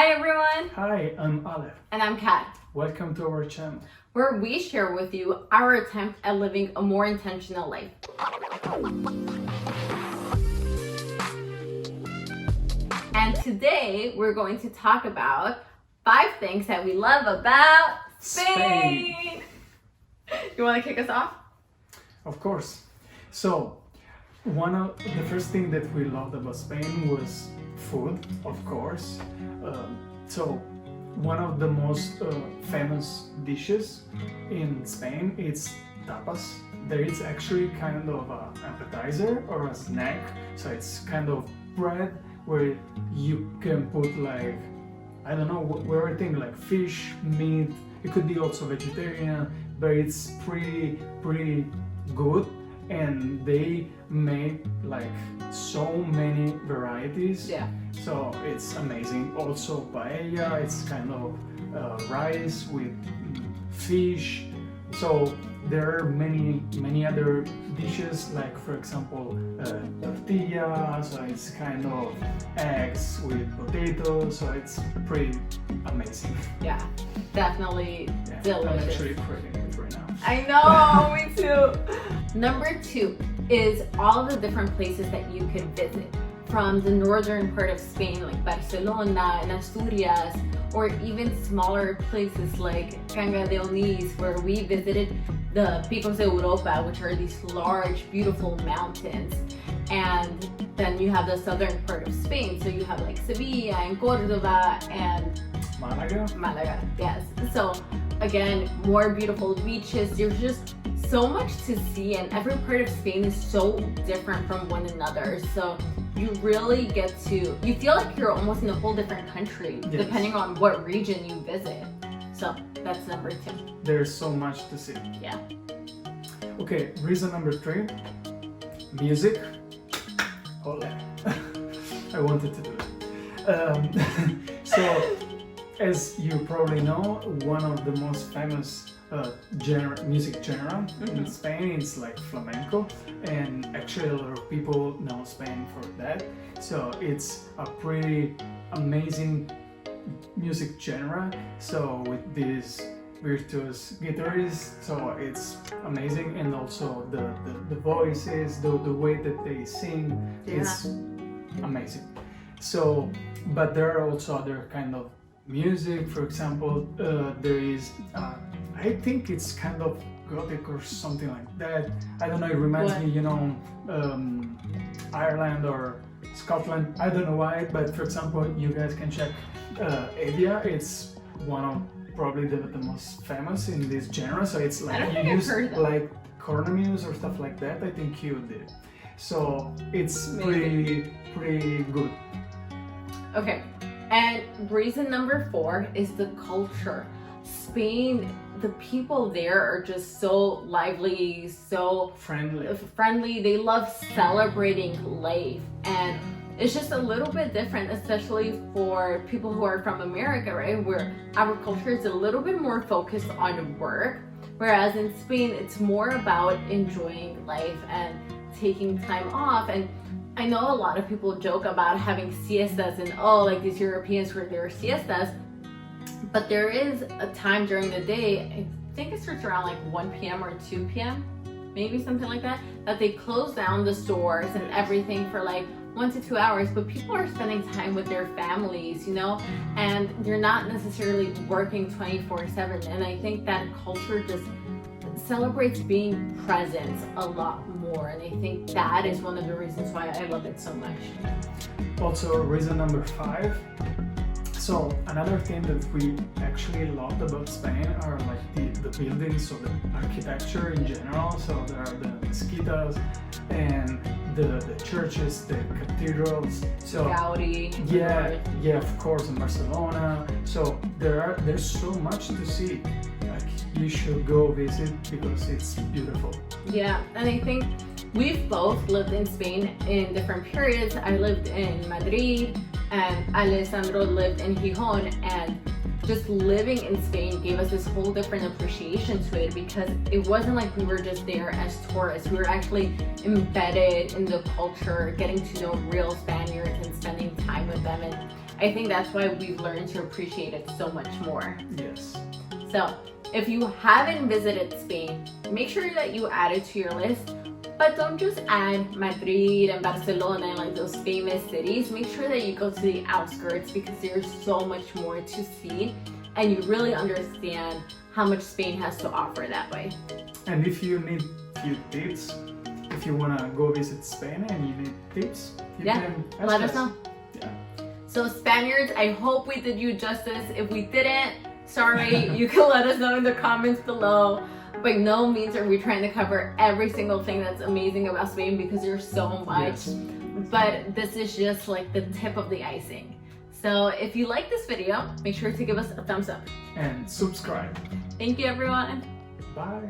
Hi everyone! Hi, I'm Ale. And I'm Kat, Welcome to our channel. where we share with you our attempt at living a more intentional life. And today we're going to talk about 5 things that we love about Spain. You want to kick us off? Of course. So, one of the first thing that we loved about Spain was food, of course. So, one of the most famous dishes in Spain is tapas. There is actually kind of an appetizer or a snack. So it's kind of bread where you can put like, I don't know, everything like fish, meat. It could be also vegetarian, but it's pretty good. And they make like so many varieties. Yeah. So it's amazing. Also paella, it's kind of rice with fish. So there are many other dishes, like for example tortilla. So it's kind of eggs with potatoes. So it's pretty amazing. Yeah, definitely delicious. I'm actually craving it right now. I know, me too. Number 2 is all the different places that you can visit. From the northern part of Spain, like Barcelona and Asturias, or even smaller places like Cangas de Onís, where we visited the Picos de Europa, which are these large, beautiful mountains. And then you have the southern part of Spain, so you have like Sevilla and Córdoba and Malaga, yes. So again, more beautiful beaches. There's just so much to see, and every part of Spain is so different from one another. So you really get to, you feel like you're almost in a whole different country, yes, depending on what region you visit. So that's number 2. There's so much to see. Yeah. Okay, reason number 3, music. Ole. I wanted to do it. So, as you probably know, one of the most famous music genre in Spain is like flamenco, and actually a lot of people know Spain for that. So it's a pretty amazing music genre. So with these virtuous guitarists, so it's amazing, and also the voices, the way that they sing is amazing. So, but there are also other kind of music. For example, there is I think it's kind of gothic or something like that. I don't know, it reminds me, Ireland or Scotland. I don't know why, but for example, you guys can check Evia. It's one of probably the most famous in this genre. So it's like you use like cornemuse or stuff like that. I think you did. So it's pretty good. Okay. And reason number 4 is the culture. Spain, the people there are just so lively, so friendly. They love celebrating life, and it's just a little bit different, especially for people who are from America, right? Where our culture is a little bit more focused on work, whereas in Spain, it's more about enjoying life and taking time off. And I know a lot of people joke about having siestas and like these Europeans where there are siestas, but there is a time during the day, I think it starts around like 1 p.m. or 2 p.m., maybe something like that, that they close down the stores and everything for like 1 to 2 hours, but people are spending time with their families, and they're not necessarily working 24/7. And I think that culture just celebrates being present a lot more, and I think that is one of the reasons why I love it so much. Also, reason number 5. So another thing that we actually loved about Spain are like the buildings, so the architecture in general. So there are the mezquitas and the churches, the cathedrals. So Gaudi. Yeah, of course, in Barcelona. So there's so much to see. Like you should go visit because it's beautiful. Yeah, and I think we've both lived in Spain in different periods. I lived in Madrid, and Alessandro lived in Gijón, and just living in Spain gave us this whole different appreciation to it, because it wasn't like we were just there as tourists. We were actually embedded in the culture, getting to know real Spaniards and spending time with them. And I think that's why we've learned to appreciate it so much more. Yes. So if you haven't visited Spain, make sure that you add it to your list. But don't just add Madrid and Barcelona and like those famous cities. Make sure that you go to the outskirts because there's so much more to see and you really understand how much Spain has to offer that way. And if you need few tips, if you want to go visit Spain and you need tips, you can ask let us know. Yeah. So Spaniards, I hope we did you justice. If we didn't, sorry, you can let us know in the comments below. By no means are we trying to cover every single thing that's amazing about Spain because there's so much. Yes. But this is just like the tip of the icing. So if you like this video, make sure to give us a thumbs up. And subscribe. Thank you, everyone. Bye.